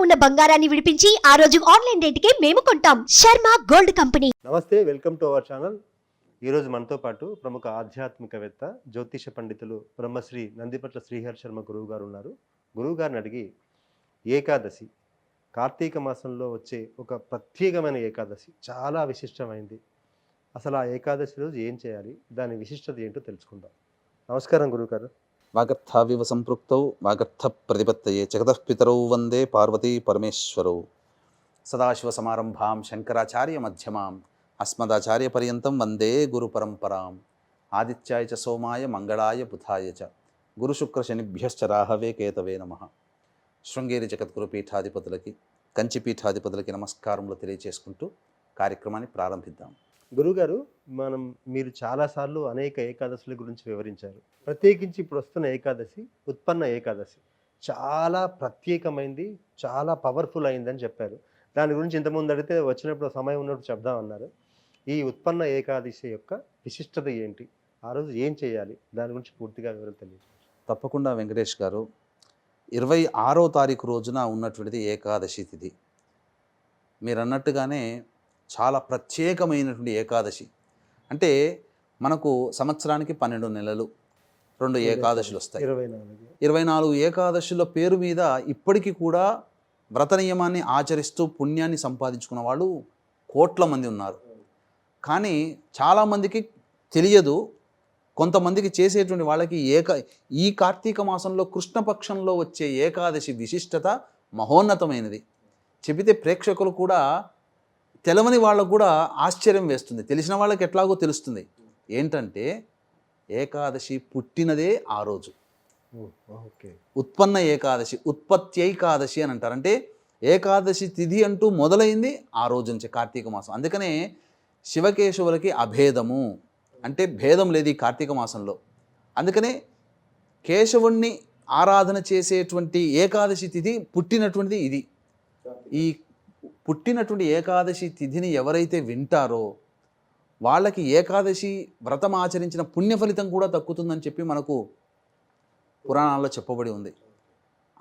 ఉన్న బంగారాన్ని విడిపించి ఆ రోజు ఆన్లైన్ రేటుకే మేము కొంటాం. Sharma gold company. నమస్తే, వెల్కమ్ టు అవర్ ఛానల్. ఈరోజు మనతో పాటు ప్రముఖ ఆధ్యాత్మికవేత్త, జ్యోతిష పండితులు బ్రహ్మశ్రీ నందిపట్ల శ్రీహరి శర్మ గురువు గారు ఉన్నారు. గురువు గారిని అడిగి ఏకాదశి, కార్తీక మాసంలో వచ్చే ఒక ప్రత్యేకమైన ఏకాదశి, చాలా విశిష్టమైంది. అసలు ఆ ఏకాదశి రోజు ఏం చేయాలి, దాని విశిష్టత ఏంటో తెలుసుకుందాం. నమస్కారం గురువుగారు. వాగర్థావివ సంపృక్తౌ వాగర్థ ప్రతిపత్తయే జగతఃపితరౌ వందే పార్వతీ పరమేశ్వరౌ. సదాశివసమారంభాం శంకరాచార్య మధ్యమాం అస్మదాచార్య పర్యంతం వందే గురు పరంపరాం. ఆదిత్యాయ చ సోమాయ మంగళాయ బుధాయ చ గురుశుక్ర శనిభ్యశ్చ రాహవే కేతవే నమః. శృంగేరి జగద్గురు పీఠాధిపతులకి, కంచి పీఠాధిపతులకి నమస్కారములు తెలియచేసుకుంటూ కార్యక్రమాన్ని ప్రారంభిద్దాం. గురుగారు, మీరు చాలాసార్లు అనేక ఏకాదశుల గురించి వివరించారు. ప్రత్యేకించి ఇప్పుడు వస్తున్న ఏకాదశి, ఉత్పన్న ఏకాదశి, చాలా ప్రత్యేకమైంది, చాలా పవర్ఫుల్ అయిందని చెప్పారు. దాని గురించి ఇంతకుముందు అడిగితే వచ్చినప్పుడు సమయం ఉన్నప్పుడు చెప్దామన్నారు. ఈ ఉత్పన్న ఏకాదశి యొక్క విశిష్టత ఏంటి, ఆ రోజు ఏం చేయాలి, దాని గురించి పూర్తిగా వివరం తెలియదు. తప్పకుండా వెంకటేష్ గారు, 26వ తారీఖు రోజున ఉన్నటువంటిది ఏకాదశి తిథి. మీరు అన్నట్టుగానే చాలా ప్రత్యేకమైనటువంటి ఏకాదశి. అంటే మనకు సంవత్సరానికి 12 నెలలు, 2 ఏకాదశులు వస్తాయి. 24 ఏకాదశుల పేరు మీద ఇప్పటికీ కూడా వ్రత నియమాన్ని ఆచరిస్తూ పుణ్యాన్ని సంపాదించుకున్న వాళ్ళు కోట్ల మంది ఉన్నారు. కానీ చాలామందికి తెలియదు. కొంతమందికి చేసేటువంటి వాళ్ళకి ఈ కార్తీక మాసంలో కృష్ణపక్షంలో వచ్చే ఏకాదశి విశిష్టత మహోన్నతమైనది. చెబితే ప్రేక్షకులు కూడా, తెలవని వాళ్ళకు కూడా ఆశ్చర్యం వేస్తుంది. తెలిసిన వాళ్ళకి ఎట్లాగో తెలుస్తుంది. ఏంటంటే ఏకాదశి పుట్టినదే ఆ రోజు. ఉత్పన్న ఏకాదశి, ఉత్పత్త్యైకాదశి అని అంటారు. అంటే ఏకాదశి తిథి అంటూ మొదలైంది ఆ రోజు నుంచి, కార్తీక మాసం. అందుకనే శివకేశవులకి అభేదము, అంటే భేదం లేదు ఈ కార్తీక మాసంలో. అందుకనే కేశవుణ్ణి ఆరాధన చేసేటువంటి ఏకాదశి తిథి పుట్టినటువంటిది ఇది. ఈ పుట్టినటువంటి ఏకాదశి తిథిని ఎవరైతే వింటారో వాళ్ళకి ఏకాదశి వ్రతం ఆచరించిన పుణ్య ఫలితం కూడా దక్కుతుందని చెప్పి మనకు పురాణాల్లో చెప్పబడి ఉంది.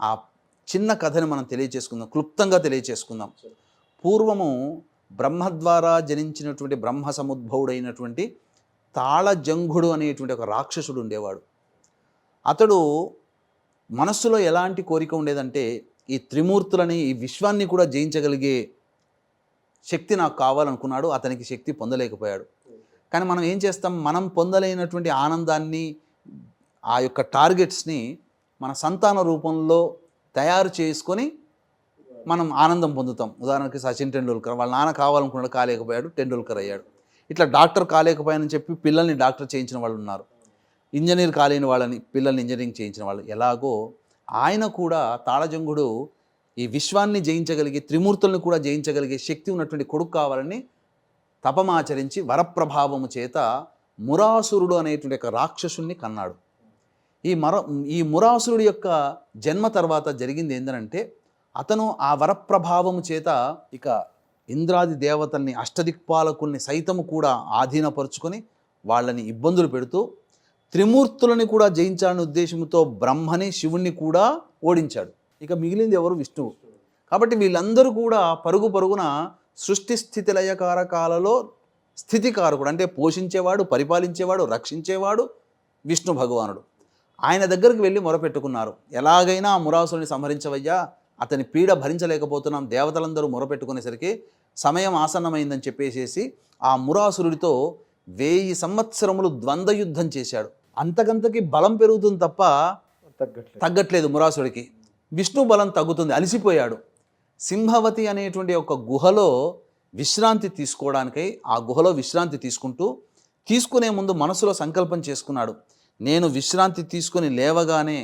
ఆ చిన్న కథని మనం తెలియచేసుకుందాం, క్లుప్తంగా తెలియచేసుకుందాం. పూర్వము బ్రహ్మ ద్వారా జనించినటువంటి బ్రహ్మ సముద్భవుడైనటువంటి తాళజంఘుడు అనేటువంటి ఒక రాక్షసుడు ఉండేవాడు. అతడు మనస్సులో ఎలాంటి కోరిక ఉండేదంటే, ఈ త్రిమూర్తులని, ఈ విశ్వాన్ని కూడా జయించగలిగే శక్తి నాకు కావాలనుకున్నాడు. అతనికి శక్తి పొందలేకపోయాడు. కానీ మనం ఏం చేస్తాం, మనం పొందలేనటువంటి ఆనందాన్ని, ఆ యొక్క టార్గెట్స్ని మన సంతాన రూపంలో తయారు చేసుకొని మనం ఆనందం పొందుతాం. ఉదాహరణకి సచిన్ టెండూల్కర్, వాళ్ళ నాన్న కావాలనుకున్నాడు, కాలేకపోయాడు, టెండూల్కర్ అయ్యాడు. ఇట్లా డాక్టర్ కాలేకపోయానని చెప్పి పిల్లల్ని డాక్టర్ చేయించిన వాళ్ళు ఉన్నారు. ఇంజనీర్ కాలేని వాళ్ళని పిల్లల్ని ఇంజనీరింగ్ చేయించిన వాళ్ళు. ఎలాగో ఆయన కూడా, తాళజంగుడు, ఈ విశ్వాన్ని జయించగలిగే, త్రిమూర్తులను కూడా జయించగలిగే శక్తి ఉన్నటువంటి కొడుకు కావాలని తపమాచరించి వరప్రభావము చేత మురాసురుడు అనేటువంటి ఒక రాక్షసుని కన్నాడు. ఈ మురాసురుడి యొక్క జన్మ తర్వాత జరిగింది ఏంటంటే, అతను ఆ వరప్రభావము చేత ఇక ఇంద్రాది దేవతల్ని, అష్టదిక్పాలకుల్ని సైతము కూడా ఆధీనపరుచుకొని వాళ్ళని ఇబ్బందులు పెడుతూ త్రిమూర్తులని కూడా జయించాలనే ఉద్దేశంతో బ్రహ్మని, శివుణ్ణి కూడా ఓడించాడు. ఇక మిగిలింది ఎవరు? విష్ణువు. కాబట్టి వీళ్ళందరూ కూడా పరుగు పరుగున సృష్టి స్థితి లయకారకాలలో స్థితికారకుడు, అంటే పోషించేవాడు, పరిపాలించేవాడు, రక్షించేవాడు విష్ణు భగవానుడు. ఆయన దగ్గరికి వెళ్ళి మొరపెట్టుకున్నారు. ఎలాగైనా ఆ మురాసురుని సంహరించవయ్యా, అతని పీడ భరించలేకపోతున్నాం. దేవతలందరూ మొరపెట్టుకునేసరికి సమయం ఆసన్నమైందని చెప్పేసేసి ఆ మురాసురుడితో 1000 సంవత్సరములు ద్వంద్వయుద్ధం చేశాడు. అంతకంతకి బలం పెరుగుతుంది తప్ప తగ్గట్లేదు మురాసుడికి. విష్ణు బలం తగ్గుతుంది, అలసిపోయాడు. సింహవతి అనేటువంటి ఒక గుహలో విశ్రాంతి తీసుకోవడానికై ఆ గుహలో విశ్రాంతి తీసుకునే ముందు మనసులో సంకల్పం చేసుకున్నాడు. నేను విశ్రాంతి తీసుకొని లేవగానే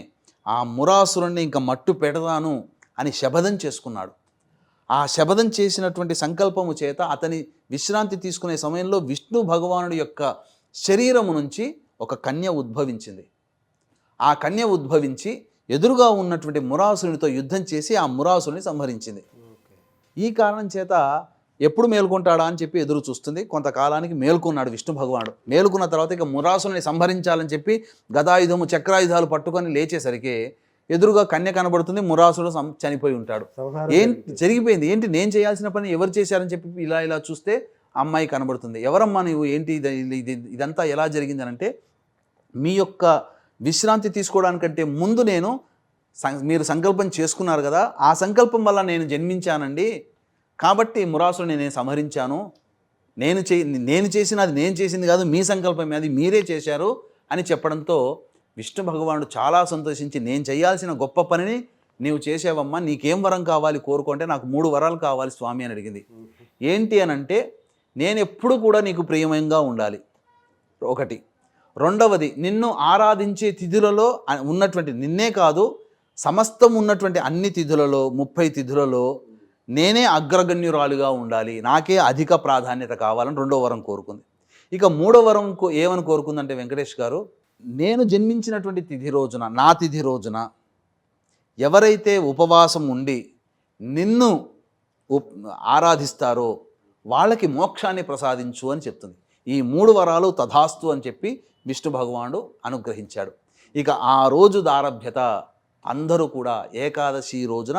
ఆ మురాసురుణ్ణి ఇంకా మట్టు పెడతాను అని శపథం చేసుకున్నాడు. ఆ శపథం చేసినటువంటి సంకల్పము చేత అతని విశ్రాంతి తీసుకునే సమయంలో విష్ణు భగవానుడి యొక్క శరీరము నుంచి ఒక కన్య ఉద్భవించింది. ఆ కన్య ఉద్భవించి ఎదురుగా ఉన్నటువంటి మురాసురునితో యుద్ధం చేసి ఆ మురాసురుని సంహరించింది. ఈ కారణం చేత ఎప్పుడు మేల్కొంటాడా అని చెప్పి ఎదురు చూస్తుంది. కొంతకాలానికి మేల్కొన్నాడు విష్ణు భగవానుడు. మేల్కొన్న తర్వాత ఇక మురాసుని సంహరించాలని చెప్పి గదాయుధము చక్రాయుధాలు పట్టుకొని లేచేసరికి ఎదురుగా కన్య కనబడుతుంది, మురాసుడు చనిపోయి ఉంటాడు. సంహారం ఏంటి జరిగిపోయింది, ఏంటి నేను చేయాల్సిన పని ఎవరు చేశారని చెప్పి ఇలా చూస్తే అమ్మాయి కనబడుతుంది. ఎవరమ్మా నువ్వు, ఏంటి ఇదంతా ఎలా జరిగింది అంటే, మీ యొక్క విశ్రాంతి తీసుకోవడానికంటే ముందు మీరు సంకల్పం చేసుకున్నారు కదా, ఆ సంకల్పం వల్ల నేను జన్మించానండి, కాబట్టి మురాసుని నేను సంహరించాను, నేను చేసింది కాదు, మీ సంకల్పమే, అది మీరే చేశారు అని చెప్పడంతో విష్ణు భగవానుడు చాలా సంతోషించి, నేను చేయాల్సిన గొప్ప పనిని నీవు చేసావమ్మా, నీకేం వరం కావాలి కోరుకుంటే, నాకు 3 వరాలు కావాలి స్వామి అని అడిగింది. ఏంటి అని అంటే, నేను ఎప్పుడు కూడా నీకు ప్రియమంగా ఉండాలి, ఒకటి. రెండవది, నిన్ను ఆరాధించే తిథులలో ఉన్నటువంటి, నిన్నే కాదు సమస్తం ఉన్నటువంటి అన్ని తిథులలో 30 తిథులలో నేనే అగ్రగణ్యురాలుగా ఉండాలి, నాకే అధిక ప్రాధాన్యత కావాలని 2వ వరం కోరుకుంది. ఇక 3వ వరం ఏమని కోరుకుందంటే వెంకటేష్ గారు, నేను జన్మించినటువంటి తిథి రోజున, నా తిథి రోజున ఎవరైతే ఉపవాసం ఉండి నిన్ను ఆరాధిస్తారో వాళ్ళకి మోక్షాన్ని ప్రసాదించు అని చెప్తుంది. ఈ 3 వరాలు తథాస్తు అని చెప్పి విష్ణు భగవానుడు అనుగ్రహించాడు. ఇక ఆ రోజు దారభ్యత అందరూ కూడా ఏకాదశి రోజున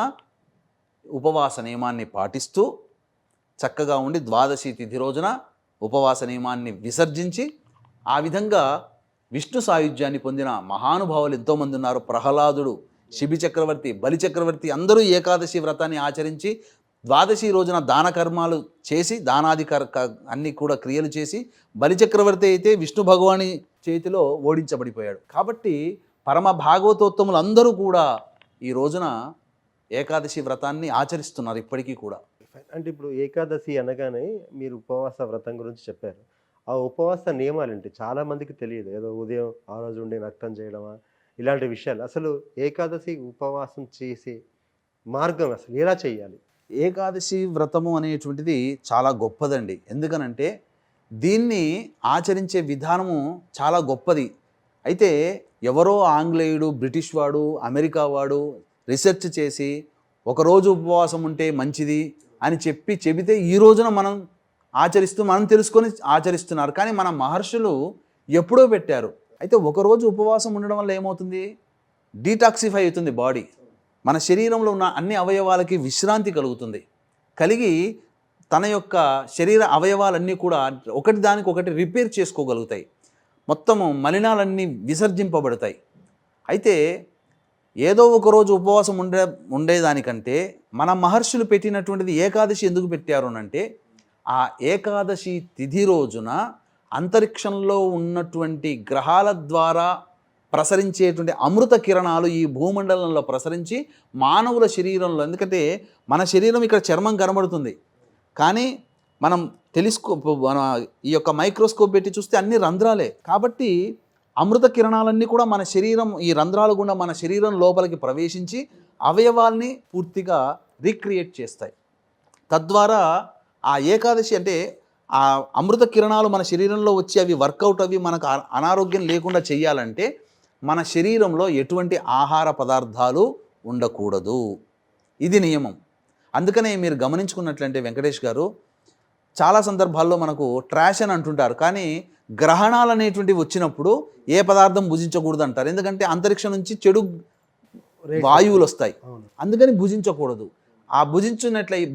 ఉపవాస నియమాన్ని పాటిస్తూ చక్కగా ఉండి, ద్వాదశి తిథి రోజున ఉపవాస నియమాన్ని విసర్జించి, ఆ విధంగా విష్ణు సాయుధ్యాన్ని పొందిన మహానుభావులు ఎంతోమంది ఉన్నారు. ప్రహ్లాదుడు, శిబి చక్రవర్తి, బలి చక్రవర్తి అందరూ ఏకాదశి వ్రతాన్ని ఆచరించి ద్వాదశి రోజున దాన కర్మాలు చేసి, దానాది అన్ని కూడా క్రియలు చేసి, బలి చక్రవర్తి అయితే విష్ణు భగవాని చేతిలో ఓడించబడిపోయాడు. కాబట్టి పరమ భాగవతోత్తములు అందరూ కూడా ఈ రోజున ఏకాదశి వ్రతాన్ని ఆచరిస్తున్నారు ఇప్పటికీ కూడా. అంటే ఇప్పుడు ఏకాదశి అనగానే మీరు ఉపవాస వ్రతం గురించి చెప్పారు. ఆ ఉపవాస నియమాలు ఏంటి? చాలా మందికి తెలియదు. ఏదో ఉదయం ఆ రోజు ఉండి నక్తం చేయడమా, ఇలాంటి విషయాలు. అసలు ఏకాదశి ఉపవాసం చేసే మార్గం అసలు ఎలా చేయాలి? ఏకాదశి వ్రతము అనేటువంటిది చాలా గొప్పదండి. ఎందుకనంటే దీన్ని ఆచరించే విధానము చాలా గొప్పది. అయితే ఎవరో ఆంగ్లేయుడు, బ్రిటిష్ వాడు, అమెరికా వాడు రీసెర్చ్ చేసి ఒకరోజు ఉపవాసం ఉంటే మంచిది అని చెబితే ఈ రోజున మనం తెలుసుకొని ఆచరిస్తున్నారు. కానీ మన మహర్షులు ఎప్పుడో పెట్టారు. అయితే ఒకరోజు ఉపవాసం ఉండడం వల్ల ఏమవుతుంది? డీటాక్సిఫై అవుతుంది బాడీ. మన శరీరంలో ఉన్న అన్ని అవయవాలకి విశ్రాంతి కలుగుతుంది. కలిగి తన యొక్క శరీర అవయవాలన్నీ కూడా ఒకటి దానికొకటి రిపేర్ చేసుకోగలుగుతాయి. మొత్తము మలినాలన్నీ విసర్జింపబడతాయి. అయితే ఏదో ఒకరోజు ఉపవాసం ఉండేదానికంటే మన మహర్షులు పెట్టినటువంటిది ఏకాదశి ఎందుకు పెట్టారు అంటే, ఆ ఏకాదశి తిథి రోజున అంతరిక్షంలో ఉన్నటువంటి గ్రహాల ద్వారా ప్రసరించేటువంటి అమృత కిరణాలు ఈ భూమండలంలో ప్రసరించి మానవుల శరీరంలో, ఎందుకంటే మన శరీరం ఇక్కడ చర్మం కనబడుతుంది, కానీ మనం మన ఈ యొక్క మైక్రోస్కోప్ పెట్టి చూస్తే అన్ని రంధ్రాలే. కాబట్టి అమృత కిరణాలన్నీ కూడా మన శరీరం, ఈ రంధ్రాల గుండా మన శరీరం లోపలికి ప్రవేశించి అవయవాల్ని పూర్తిగా రీక్రియేట్ చేస్తాయి. తద్వారా ఆ ఏకాదశి అంటే ఆ అమృత కిరణాలు మన శరీరంలో వచ్చి అవి వర్కౌట్ అవి మనకు అనారోగ్యం లేకుండా చేయాలంటే మన శరీరంలో ఎటువంటి ఆహార పదార్థాలు ఉండకూడదు. ఇది నియమం. అందుకనే మీరు గమనించుకున్నట్లంటే వెంకటేష్ గారు, చాలా సందర్భాల్లో మనకు ట్రాష్ అని అంటుంటారు, కానీ గ్రహణాలు అనేటువంటివి వచ్చినప్పుడు ఏ పదార్థం భుజించకూడదు అంటారు. ఎందుకంటే అంతరిక్షం నుంచి చెడు వాయువులు వస్తాయి, అందుకని భుజించకూడదు. ఆ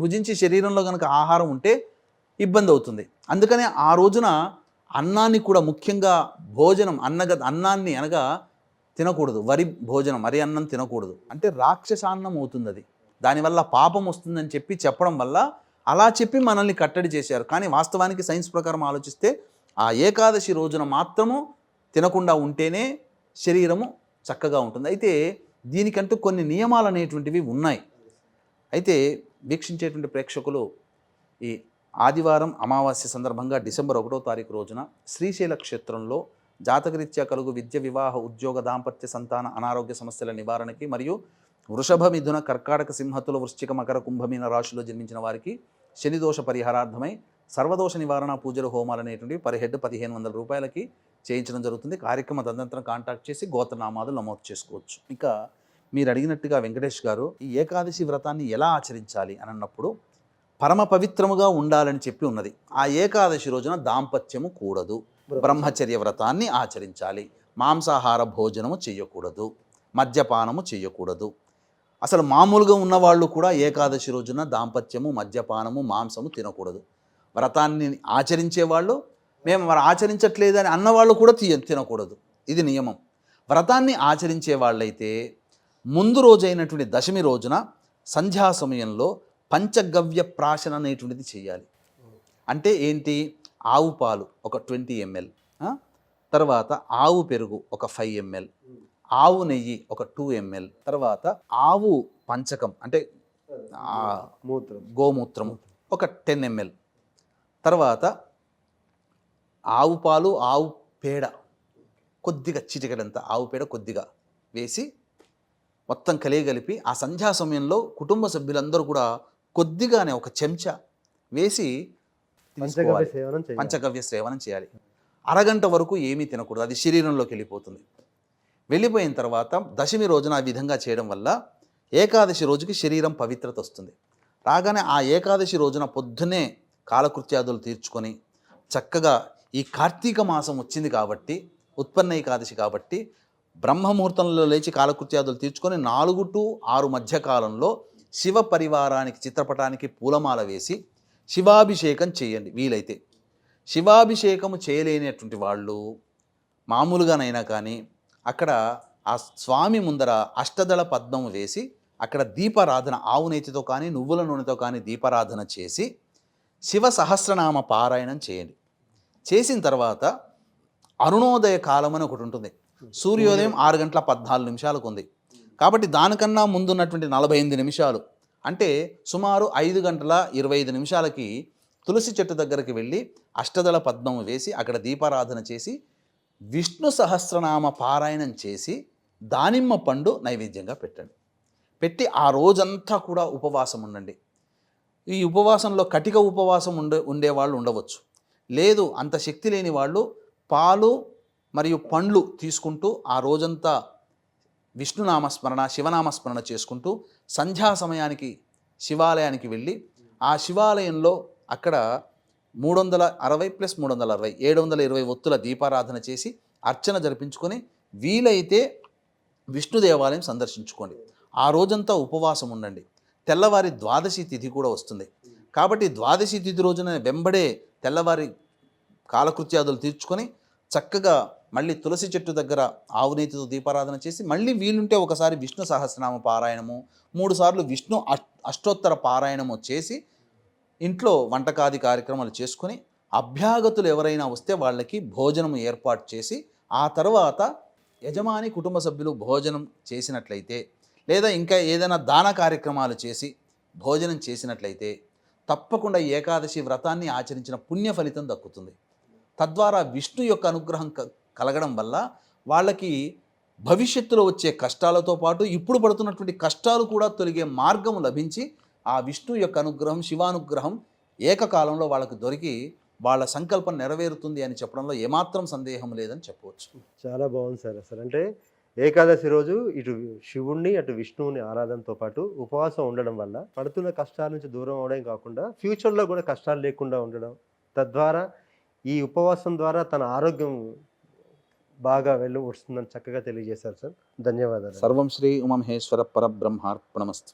భుజించి శరీరంలో కనుక ఆహారం ఉంటే ఇబ్బంది అవుతుంది. అందుకనే ఆ రోజున అన్నాన్ని కూడా, ముఖ్యంగా భోజనం అన్నాన్ని అనగా తినకూడదు. వరి భోజనం, వరి అన్నం తినకూడదు. అంటే రాక్షసాన్నం అవుతుంది, అది దానివల్ల పాపం వస్తుందని చెప్పడం వల్ల అలా చెప్పి మనల్ని కట్టడి చేశారు. కానీ వాస్తవానికి సైన్స్ ప్రకారం ఆలోచిస్తే ఆ ఏకాదశి రోజున మాత్రము తినకుండా ఉంటేనే శరీరము చక్కగా ఉంటుంది. అయితే దీనికంటూ కొన్ని నియమాలు అనేటువంటివి ఉన్నాయి. అయితే వీక్షించేటువంటి ప్రేక్షకులు ఈ ఆదివారం అమావాస్య సందర్భంగా డిసెంబర్ 1వ తారీఖు రోజున శ్రీశైల క్షేత్రంలో జాతకరీత్యా కలుగు విద్య, వివాహ, ఉద్యోగ, దాంపత్య, సంతాన, అనారోగ్య సమస్యల నివారణకి మరియు వృషభ, మిథున, కర్కాటక, సింహతుల, వృశ్చిక, మకర, కుంభమీన రాశిలో జన్మించిన వారికి శనిదోష పరిహారార్థమై సర్వదోష నివారణ పూజలు, హోమాలు అనేటువంటివి పర్ హెడ్ 1500 రూపాయలకి చేయించడం జరుగుతుంది. కార్యక్రమ తదనంతరం కాంటాక్ట్ చేసి గోత్రనామాలు నమోదు చేసుకోవచ్చు. ఇక మీరు అడిగినట్టుగా వెంకటేష్ గారు, ఈ ఏకాదశి వ్రతాన్ని ఎలా ఆచరించాలి అని అన్నప్పుడు పరమ పవిత్రముగా ఉండాలని చెప్పి ఉన్నది. ఆ ఏకాదశి రోజున దాంపత్యము కూడదు, బ్రహ్మచర్య వ్రతాన్ని ఆచరించాలి, మాంసాహార భోజనము చేయకూడదు. మద్యపానము చేయకూడదు. అసలు మామూలుగా ఉన్నవాళ్ళు కూడా ఏకాదశి రోజున దాంపత్యము, మద్యపానము, మాంసము తినకూడదు. వ్రతాన్ని ఆచరించే వాళ్ళు, మేము మరి ఆచరించట్లేదని అన్నవాళ్ళు కూడా తినకూడదు. ఇది నియమం. వ్రతాన్ని ఆచరించే వాళ్ళైతే ముందు రోజైనటువంటి దశమి రోజున సంధ్యా సమయంలో పంచగవ్య ప్రాశన అనేటువంటిది చేయాలి. అంటే ఏంటి? ఆవు పాలు ఒక 20 ml, తర్వాత ఆవు పెరుగు ఒక 5 ml, ఆవు నెయ్యి ఒక 2 ml, తర్వాత ఆవు పంచకం అంటే గోమూత్రం ఒక 10 ml, తర్వాత ఆవు పాలు, ఆవు పేడ కొద్దిగా చిటికెడంత ఆవు పేడ కొద్దిగా వేసి మొత్తం కలిపి ఆ సంధ్యా సమయంలో కుటుంబ సభ్యులందరూ కూడా కొద్దిగానే ఒక చెంచా వేసి పంచగవ్య సేవనం చేయాలి. అరగంట వరకు ఏమీ తినకూడదు, అది శరీరంలోకి వెళ్ళిపోతుంది. వెళ్ళిపోయిన తర్వాత దశమి రోజున ఆ విధంగా చేయడం వల్ల ఏకాదశి రోజుకి శరీరం పవిత్రత వస్తుంది. రాగానే ఆ ఏకాదశి రోజున పొద్దున్నే కాలకృత్యాదులు తీర్చుకొని చక్కగా ఈ కార్తీక మాసం వచ్చింది కాబట్టి, ఉత్పన్న ఏకాదశి కాబట్టి బ్రహ్మముహూర్తంలో లేచి కాలకృత్యాదులు తీర్చుకొని 4 to 6 మధ్య కాలంలో శివ పరివారానికి చిత్రపటానికి పూలమాల వేసి శివాభిషేకం చేయండి వీలైతే. శివాభిషేకము చేయలేనటువంటి వాళ్ళు మామూలుగానైనా కానీ అక్కడ ఆ స్వామి ముందర అష్టదళ పద్మం వేసి అక్కడ దీపారాధన, ఆవు నేతితో కానీ నువ్వుల నూనెతో కానీ దీపారాధన చేసి శివ సహస్రనామ పారాయణం చేయండి. చేసిన తర్వాత అరుణోదయ కాలం అని ఒకటి ఉంటుంది. సూర్యోదయం 6:14 ఉంది కాబట్టి దానికన్నా ముందున్నటువంటి 48 నిమిషాలు అంటే సుమారు 5:25 తులసి చెట్టు దగ్గరికి వెళ్ళి అష్టదళ పద్మం వేసి అక్కడ దీపారాధన చేసి విష్ణు సహస్రనామ పారాయణం చేసి దానిమ్మ పండు నైవేద్యంగా పెట్టండి. పెట్టి ఆ రోజంతా కూడా ఉపవాసం ఉండండి. ఈ ఉపవాసంలో కటిక ఉపవాసం ఉండేవాళ్ళు ఉండవచ్చు. లేదు అంత శక్తి లేని వాళ్ళు పాలు మరియు పండ్లు తీసుకుంటూ ఆ రోజంతా విష్ణునామస్మరణ, శివనామస్మరణ చేసుకుంటూ సంధ్యా సమయానికి శివాలయానికి వెళ్ళి ఆ శివాలయంలో అక్కడ 360 + 360 720 ఒత్తుల దీపారాధన చేసి అర్చన జరిపించుకొని వీలైతే విష్ణు దేవాలయం సందర్శించుకోండి. ఆ రోజంతా ఉపవాసం ఉండండి. తెల్లవారి ద్వాదశి తిథి కూడా వస్తుంది కాబట్టి ద్వాదశి తిథి రోజున వెంబడే తెల్లవారి కాలకృత్యాదులు తీర్చుకొని చక్కగా మళ్ళీ తులసి చెట్టు దగ్గర ఆవు నేతితో దీపారాధన చేసి మళ్ళీ వీలుంటే ఒకసారి విష్ణు సహస్రనామ పారాయణము, 3 సార్లు విష్ణు అష్టోత్తర పారాయణము చేసి ఇంట్లో వంటకాది కార్యక్రమాలు చేసుకొని అభ్యాగతులు ఎవరైనా వస్తే వాళ్ళకి భోజనం ఏర్పాటు చేసి ఆ తర్వాత యజమాని కుటుంబ సభ్యులు భోజనం చేసినట్లయితే లేదా ఇంకా ఏదైనా దాన కార్యక్రమాలు చేసి భోజనం చేసినట్లయితే తప్పకుండా ఏకాదశి వ్రతాన్ని ఆచరించిన పుణ్య ఫలితం దక్కుతుంది. తద్వారా విష్ణు యొక్క అనుగ్రహం కలగడం వల్ల వాళ్ళకి భవిష్యత్తులో వచ్చే కష్టాలతో పాటు ఇప్పుడు పడుతున్నటువంటి కష్టాలు కూడా తొలగే మార్గం లభించి ఆ విష్ణు యొక్క అనుగ్రహం, శివానుగ్రహం ఏకకాలంలో వాళ్ళకు దొరికి వాళ్ళ సంకల్పం నెరవేరుతుంది అని చెప్పడంలో ఏమాత్రం సందేహం లేదని చెప్పవచ్చు. చాలా బాగుంది సార్. అసలు అంటే ఏకాదశి రోజు ఇటు శివుణ్ణి అటు విష్ణువుని ఆరాధనతో పాటు ఉపవాసం ఉండడం వల్ల పడుతున్న కష్టాల నుంచి దూరం అవడం కాకుండా ఫ్యూచర్లో కూడా కష్టాలు లేకుండా ఉండడం, తద్వారా ఈ ఉపవాసం ద్వారా తన ఆరోగ్యం బాగా వస్తుందని చక్కగా తెలియజేశారు సార్. ధన్యవాదాలు. సర్వం శ్రీ ఉమామహేశ్వర పరబ్రహ్మార్పణమస్తు.